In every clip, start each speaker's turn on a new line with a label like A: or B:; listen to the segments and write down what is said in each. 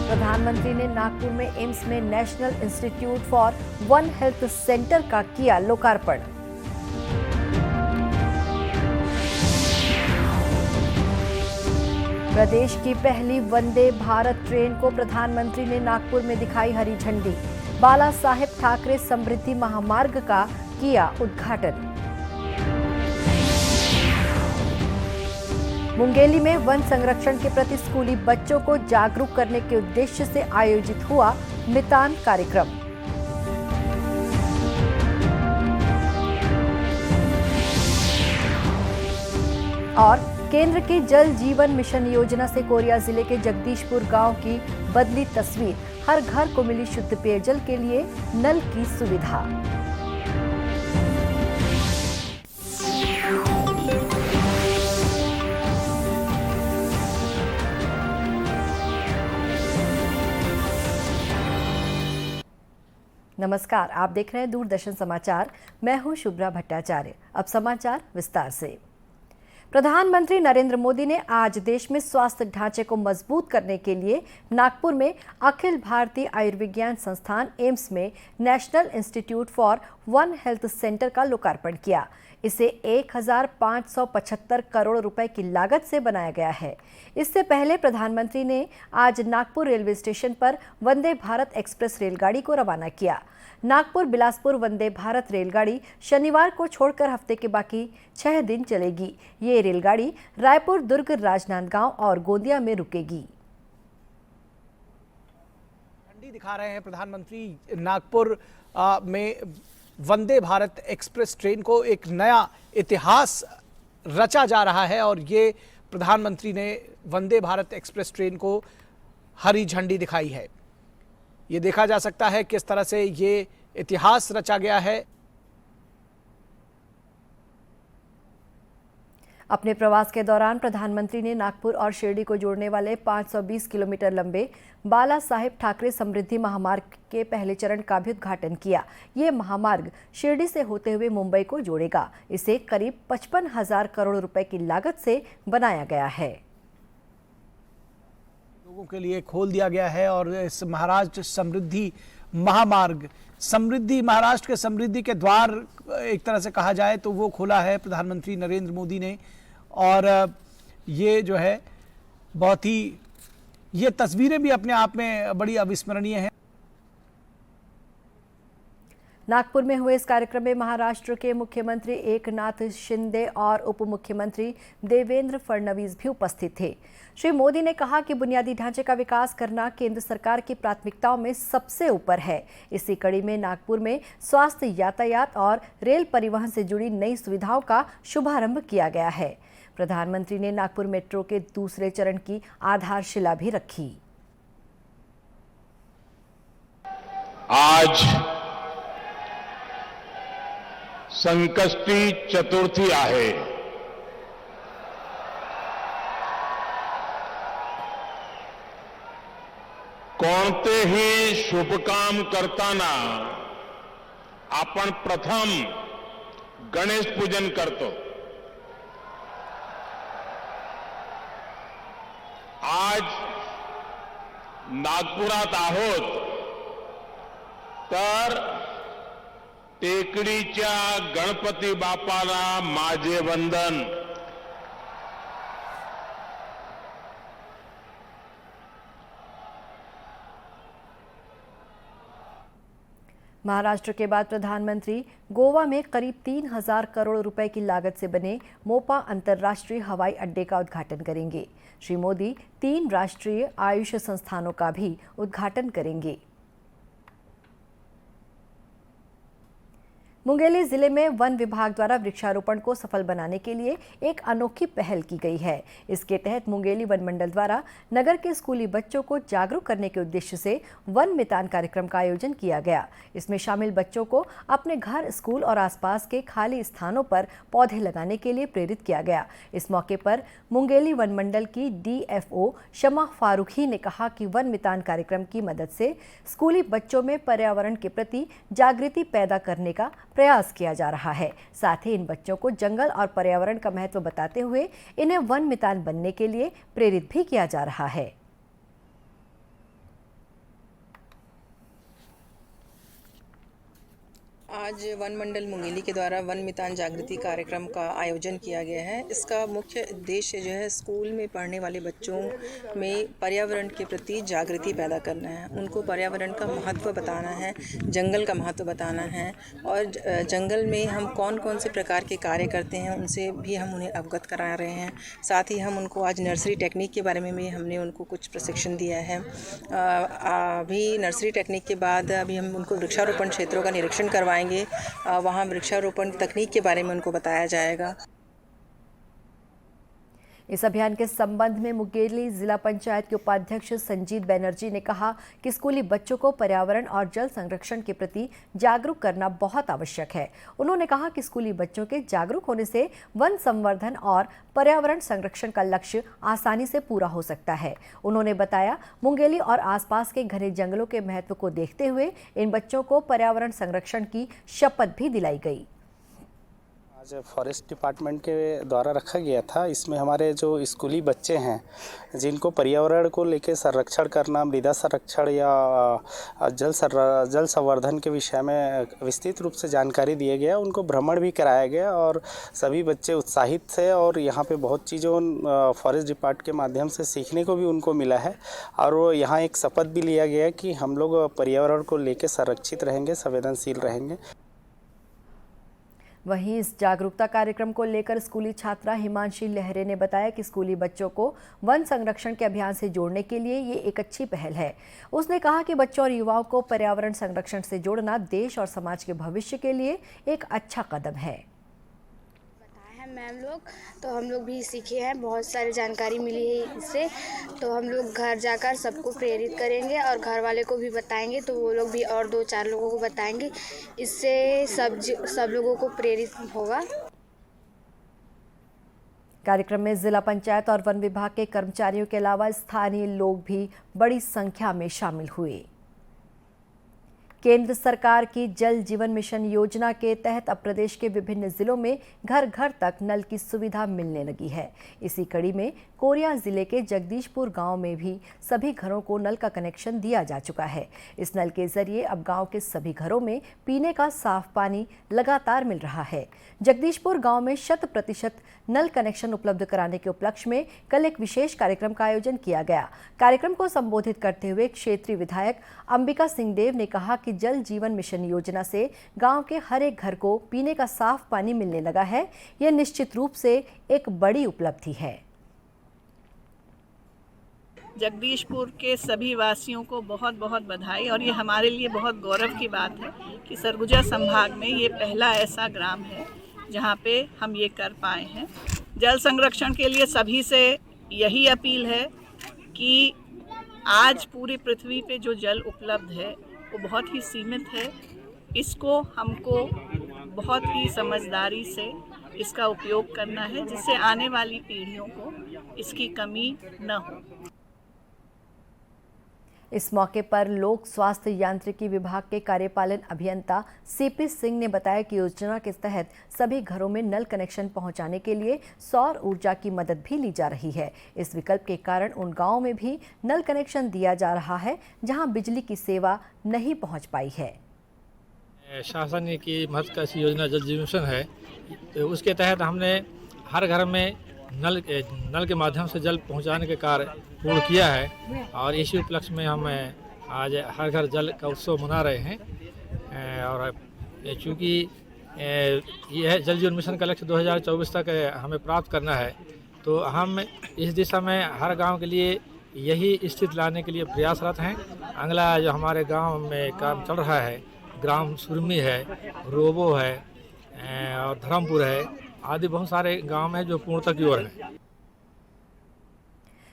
A: प्रधानमंत्री ने नागपुर में एम्स में national institute for one health centre का किया लोकार्पण। प्रदेश की पहली वंदे भारत ट्रेन को प्रधानमंत्री ने नागपुर में दिखाई हरी झंडी। बाला साहेब ठाकरे समृद्धि महामार्ग का किया उद्घाटन। मुंगेली में वन संरक्षण के प्रति स्कूली बच्चों को जागरूक करने के उद्देश्य से आयोजित हुआ मितान कार्यक्रम। और केंद्र की जल जीवन मिशन योजना से कोरिया जिले के जगदीशपुर गांव की बदली तस्वीर। हर घर को मिली शुद्ध पेयजल के लिए नल की सुविधा। नमस्कार, आप देख रहे हैं दूरदर्शन समाचार। मैं हूं शुभ्रा भट्टाचार्य। अब समाचार विस्तार से। प्रधानमंत्री नरेंद्र मोदी ने आज देश में स्वास्थ्य ढांचे को मजबूत करने के लिए नागपुर में अखिल भारतीय आयुर्विज्ञान संस्थान एम्स में national institute for one health centre का लोकार्पण किया। इसे 1575 करोड़ रुपए की लागत से बनाया गया है। इससे पहले प्रधानमंत्री ने आज नागपुर रेलवे स्टेशन पर वंदे भारत एक्सप्रेस रेलगाड़ी को रवाना किया। नागपुर बिलासपुर वंदे भारत रेलगाड़ी शनिवार को छोड़कर हफ्ते के बाकी 6 दिन चलेगी। ये रेलगाड़ी रायपुर, दुर्ग, राजनांदगांव और गोंदिया में रुकेगी।
B: झंडी दिखा रहे हैं प्रधानमंत्री नागपुर में वंदे भारत एक्सप्रेस ट्रेन को। एक नया इतिहास रचा जा रहा है और ये प्रधानमंत्री ने वंदे भारत एक्सप्रेस ट्रेन को हरी झंडी दिखाई है। ये देखा जा सकता है किस तरह से ये इतिहास रचा गया है।
A: अपने प्रवास के दौरान प्रधानमंत्री ने नागपुर और शिरडी को जोड़ने वाले 520 किलोमीटर लंबे बाला साहेब ठाकरे समृद्धि महामार्ग के पहले चरण का भी उद्घाटन किया। ये महामार्ग शिरडी से होते हुए मुंबई को जोड़ेगा। इसे करीब 55,000 करोड़ रुपए की लागत से बनाया गया है।
B: लोगों के लिए खोल दिया गया है और इस महाराष्ट्र समृद्धि महामार्ग, महाराष्ट्र के समृद्धि के द्वार एक तरह से कहा जाए तो वो खोला है प्रधानमंत्री नरेंद्र मोदी ने। और ये जो है बहुत ही, ये तस्वीरें भी अपने आप में बड़ी अविस्मरणीय हैं।
A: नागपुर में हुए इस कार्यक्रम में महाराष्ट्र के मुख्यमंत्री एकनाथ शिंदे और उप मुख्यमंत्री देवेंद्र फडणवीस भी उपस्थित थे। श्री मोदी ने कहा कि बुनियादी ढांचे का विकास करना केंद्र सरकार की प्राथमिकताओं में सबसे ऊपर है। इसी कड़ी में नागपुर में स्वास्थ्य, यातायात और रेल परिवहन से जुड़ी नई सुविधाओं का शुभारंभ किया गया है। प्रधानमंत्री ने नागपुर मेट्रो के दूसरे चरण की आधारशिला भी रखी।
C: आज संकष्टी चतुर्थी आहे। कोणतेही शुभ काम करताना आपण प्रथम गणेश पूजन करतो। आज नागपुरात आहोत तर टेकडीच्या गणपती बापाला माझे वंदन।
A: महाराष्ट्र के बाद प्रधानमंत्री गोवा में करीब 3,000 करोड़ रुपए की लागत से बने मोपा अंतर्राष्ट्रीय हवाई अड्डे का उद्घाटन करेंगे। श्री मोदी 3 राष्ट्रीय आयुष संस्थानों का भी उद्घाटन करेंगे। मुंगेली जिले में वन विभाग द्वारा वृक्षारोपण को सफल बनाने के लिए एक अनोखी पहल की गई है। इसके तहत मुंगेली वन मंडल द्वारा नगर के स्कूली बच्चों को जागरूक करने के उद्देश्य से वन मितान कार्यक्रम का आयोजन किया गया। इसमें शामिल बच्चों को अपने घर, स्कूल और आसपास के खाली स्थानों पर पौधे लगाने के लिए प्रेरित किया गया। इस मौके पर मुंगेली वन मंडल की DFO शमा फारूकी ने कहा कि वन मितान कार्यक्रम की मदद से स्कूली बच्चों में पर्यावरण के प्रति जागृति पैदा करने का प्रयास किया जा रहा है। साथ ही इन बच्चों को जंगल और पर्यावरण का महत्व बताते हुए इन्हें वन मितान बनने के लिए प्रेरित भी किया जा रहा है।
D: आज वन मंडल मुंगेली के द्वारा वन मितान जागृति कार्यक्रम का आयोजन किया गया है। इसका मुख्य उद्देश्य जो है स्कूल में पढ़ने वाले बच्चों में पर्यावरण के प्रति जागृति पैदा करना है, उनको पर्यावरण का महत्व बताना है, जंगल का महत्व बताना है और जंगल में हम कौन कौन से प्रकार के कार्य करते हैं उनसे भी हम उन्हें अवगत करा रहे हैं। साथ ही हम उनको आज नर्सरी टेक्निक के बारे में भी हमने उनको कुछ प्रशिक्षण दिया है। अभी नर्सरी टेक्निक के बाद अभी हम उनको वृक्षारोपण क्षेत्रों का निरीक्षण करवाएंगे। वहाँ वृक्षारोपण तकनीक के बारे में उनको बताया जाएगा।
A: इस अभियान के संबंध में मुंगेली जिला पंचायत के उपाध्यक्ष संजीत बनर्जी ने कहा कि स्कूली बच्चों को पर्यावरण और जल संरक्षण के प्रति जागरूक करना बहुत आवश्यक है। उन्होंने कहा कि स्कूली बच्चों के जागरूक होने से वन संवर्धन और पर्यावरण संरक्षण का लक्ष्य आसानी से पूरा हो सकता है। उन्होंने बताया, मुंगेली और आसपास के घने जंगलों के महत्व को देखते हुए इन बच्चों को पर्यावरण संरक्षण की शपथ भी दिलाई गई।
E: आज फॉरेस्ट डिपार्टमेंट के द्वारा रखा गया था। इसमें हमारे जो स्कूली बच्चे हैं जिनको पर्यावरण को लेकर संरक्षण करना, मृदा संरक्षण या जल संवर्धन के विषय में विस्तृत रूप से जानकारी दिया गया, उनको भ्रमण भी कराया गया और सभी बच्चे उत्साहित थे और यहाँ पे बहुत चीज़ों फॉरेस्ट डिपार्टमेंट के माध्यम से सीखने को भी उनको मिला है और वो यहाँ एक शपथ भी लिया गया कि हम लोग पर्यावरण को लेकर संरक्षित रहेंगे, संवेदनशील रहेंगे।
A: वहीं इस जागरूकता कार्यक्रम को लेकर स्कूली छात्रा हिमांशी लहरे ने बताया कि स्कूली बच्चों को वन संरक्षण के अभियान से जोड़ने के लिए ये एक अच्छी पहल है। उसने कहा कि बच्चों और युवाओं को पर्यावरण संरक्षण से जोड़ना देश और समाज के भविष्य के लिए एक अच्छा कदम है।
F: मैम लोग तो हम लोग भी सीखे हैं, बहुत सारी जानकारी मिली है इससे, तो हम लोग घर जाकर सबको प्रेरित करेंगे और घर वाले को भी बताएंगे तो वो लोग भी और 2-4 लोगों को बताएंगे। इससे सब लोगों को प्रेरित होगा।
A: कार्यक्रम में जिला पंचायत और वन विभाग के कर्मचारियों के अलावा स्थानीय लोग भी बड़ी संख्या में शामिल हुए। केंद्र सरकार की जल जीवन मिशन योजना के तहत अब प्रदेश के विभिन्न जिलों में घर घर तक नल की सुविधा मिलने लगी है। इसी कड़ी में कोरिया जिले के जगदीशपुर गांव में भी सभी घरों को नल का कनेक्शन दिया जा चुका है। इस नल के जरिए अब गांव के सभी घरों में पीने का साफ पानी लगातार मिल रहा है। जगदीशपुर गांव में 100% नल कनेक्शन उपलब्ध कराने के उपलक्ष्य में कल एक विशेष कार्यक्रम का आयोजन किया गया। कार्यक्रम को संबोधित करते हुए क्षेत्रीय विधायक अंबिका सिंहदेव ने कहा कि जल जीवन मिशन योजना से गांव के हर एक घर को पीने का साफ पानी मिलने लगा है। यह निश्चित रूप से एक बड़ी उपलब्धि है।
G: जगदीशपुर के सभी वासियों को बहुत बहुत बधाई और ये हमारे लिए बहुत गौरव की बात है कि सरगुजा संभाग में ये पहला ऐसा ग्राम है जहाँ पे हम ये कर पाए हैं। जल संरक्षण के लिए सभी से यही अपील है कि आज पूरी पृथ्वी पे जो जल उपलब्ध है वो बहुत ही सीमित है। इसको हमको बहुत ही समझदारी से इसका उपयोग करना है जिससे आने वाली पीढ़ियों को इसकी कमी न हो।
A: इस मौके पर लोक स्वास्थ्य यांत्रिकी विभाग के कार्यपालन अभियंता सीपी सिंह ने बताया कि योजना के तहत सभी घरों में नल कनेक्शन पहुंचाने के लिए सौर ऊर्जा की मदद भी ली जा रही है। इस विकल्प के कारण उन गांवों में भी नल कनेक्शन दिया जा रहा है जहां बिजली की सेवा नहीं पहुंच पाई है।
H: शासन की महत्वाकांक्षी योजना जल जीवन मिशन है, तो उसके तहत हमने हर घर में नल के माध्यम से जल पहुंचाने के कार्य पूर्ण किया है और इसी उपलक्ष्य में हम आज हर घर जल का उत्सव मना रहे हैं। और चूँकि यह जल जीवन मिशन का लक्ष्य 2024 तक हमें प्राप्त करना है, तो हम इस दिशा में हर गांव के लिए यही स्थिति लाने के लिए प्रयासरत हैं। अगला जो हमारे गांव में काम चल रहा है, ग्राम सुरमी है, रोबो है और धर्मपुर है आदि बहुत सारे गांव में जो पूर्णता की ओर है।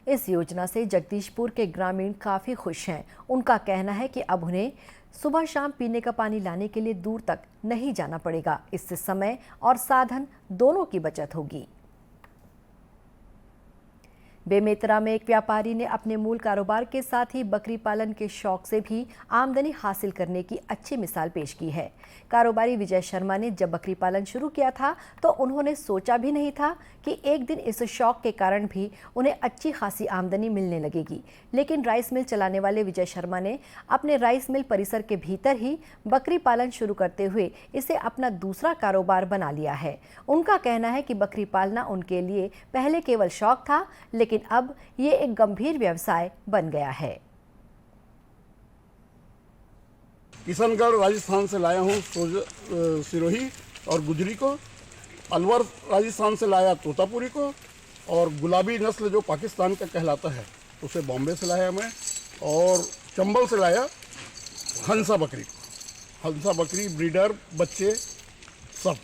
A: इस योजना से जगदीशपुर के ग्रामीण काफी खुश हैं। उनका कहना है कि अब उन्हें सुबह शाम पीने का पानी लाने के लिए दूर तक नहीं जाना पड़ेगा। इससे समय और साधन दोनों की बचत होगी। बेमेतरा में एक व्यापारी ने अपने मूल कारोबार के साथ ही बकरी पालन के शौक से भी आमदनी हासिल करने की अच्छी मिसाल पेश की है। कारोबारी विजय शर्मा ने जब बकरी पालन शुरू किया था तो उन्होंने सोचा भी नहीं था कि एक दिन इस शौक के कारण भी उन्हें अच्छी खासी आमदनी मिलने लगेगी। लेकिन राइस मिल चलाने वाले विजय शर्मा ने अपने राइस मिल परिसर के भीतर ही बकरी पालन शुरू करते हुए इसे अपना दूसरा कारोबार बना लिया है। उनका कहना है कि बकरी पालना उनके लिए पहले केवल शौक था, लेकिन अब ये एक गंभीर व्यवसाय बन गया है।
I: किशनगढ़ राजस्थान से लाया हूँ सिरोही और गुजरी को, अलवर राजस्थान से लाया तोतापुरी को, और गुलाबी नस्ल जो पाकिस्तान का कहलाता है उसे बॉम्बे से लाया मैं, और चंबल से लाया हंसा बकरी को। हंसा बकरी ब्रीडर बच्चे सब।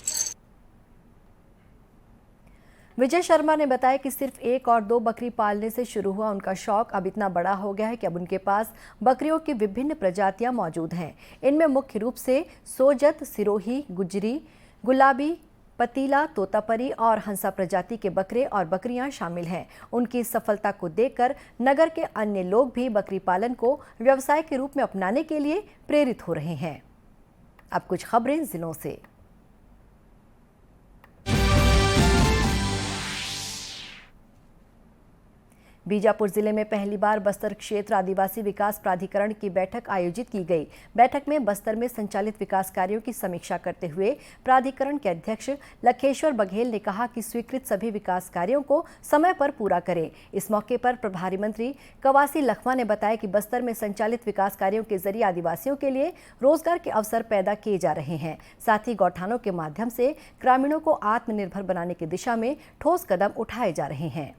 A: विजय शर्मा ने बताया कि सिर्फ 1 और 2 बकरी पालने से शुरू हुआ उनका शौक अब इतना बड़ा हो गया है कि अब उनके पास बकरियों की विभिन्न प्रजातियां मौजूद हैं। इनमें मुख्य रूप से सोजत, सिरोही, गुजरी, गुलाबी, पतीला, तोतापरी और हंसा प्रजाति के बकरे और बकरियां शामिल हैं। उनकी सफलता को देखकर नगर के अन्य लोग भी बकरी पालन को व्यवसाय के रूप में अपनाने के लिए प्रेरित हो रहे हैं। अब कुछ खबरें जिलों से। बीजापुर जिले में पहली बार बस्तर क्षेत्र आदिवासी विकास प्राधिकरण की बैठक आयोजित की गई। बैठक में बस्तर में संचालित विकास कार्यों की समीक्षा करते हुए प्राधिकरण के अध्यक्ष लखेश्वर बघेल ने कहा कि स्वीकृत सभी विकास कार्यों को समय पर पूरा करें। इस मौके पर प्रभारी मंत्री कवासी लखमा ने बताया कि बस्तर में संचालित विकास कार्यों के जरिए आदिवासियों के लिए रोजगार के अवसर पैदा किए जा रहे हैं। साथ ही गौठानों के माध्यम से ग्रामीणों को आत्मनिर्भर बनाने की दिशा में ठोस कदम उठाए जा रहे हैं।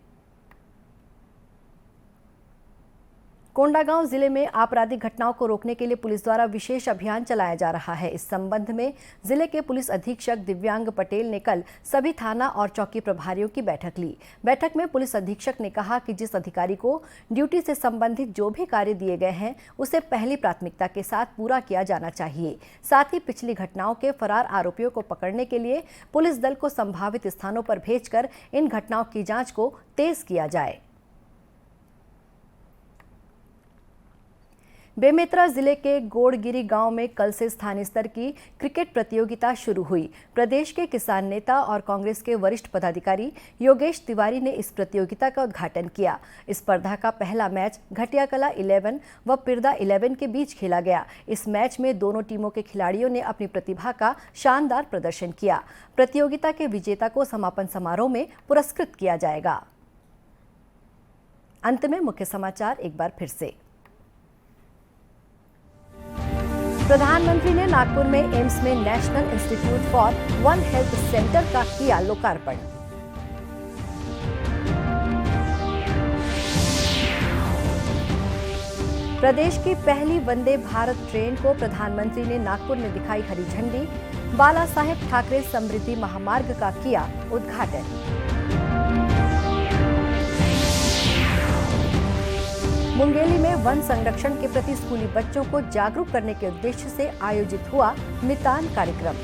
A: कोंडागांव जिले में आपराधिक घटनाओं को रोकने के लिए पुलिस द्वारा विशेष अभियान चलाया जा रहा है। इस संबंध में जिले के पुलिस अधीक्षक दिव्यांग पटेल ने कल सभी थाना और चौकी प्रभारियों की बैठक ली। बैठक में पुलिस अधीक्षक ने कहा कि जिस अधिकारी को ड्यूटी से संबंधित जो भी कार्य दिए गए हैं उसे पहली प्राथमिकता के साथ पूरा किया जाना चाहिए। साथ ही पिछली घटनाओं के फरार आरोपियों को पकड़ने के लिए पुलिस दल को संभावित स्थानों पर भेजकर इन घटनाओं की जाँच को तेज किया जाए। बेमेतरा जिले के गोड़गिरी गांव में कल से स्थानीय स्तर की क्रिकेट प्रतियोगिता शुरू हुई। प्रदेश के किसान नेता और कांग्रेस के वरिष्ठ पदाधिकारी योगेश तिवारी ने इस प्रतियोगिता का उद्घाटन किया। इस स्पर्धा का पहला मैच घटियाकला 11 व पिरदा 11 के बीच खेला गया। इस मैच में दोनों टीमों के खिलाड़ियों ने अपनी प्रतिभा का शानदार प्रदर्शन किया। प्रतियोगिता के विजेता को समापन समारोह में पुरस्कृत किया जाएगा। अंत में मुख्य समाचार एक बार फिर से। प्रधानमंत्री ने नागपुर में एम्स में national institute for one health centre का किया लोकार्पण। प्रदेश की पहली वंदे भारत ट्रेन को प्रधानमंत्री ने नागपुर में दिखाई हरी झंडी। बाला साहेब ठाकरे समृद्धि महामार्ग का किया उद्घाटन। मुंगेली में वन संरक्षण के प्रति स्कूली बच्चों को जागरूक करने के उद्देश्य से आयोजित हुआ मितान कार्यक्रम।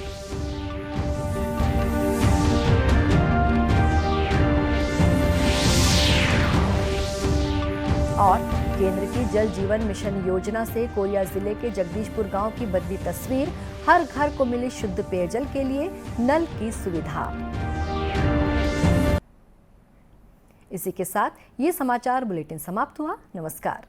A: और केंद्र की जल जीवन मिशन योजना से कोरिया जिले के जगदीशपुर गांव की बदली तस्वीर। हर घर को मिली शुद्ध पेयजल के लिए नल की सुविधा। इसी के साथ ये समाचार बुलेटिन समाप्त हुआ। नमस्कार।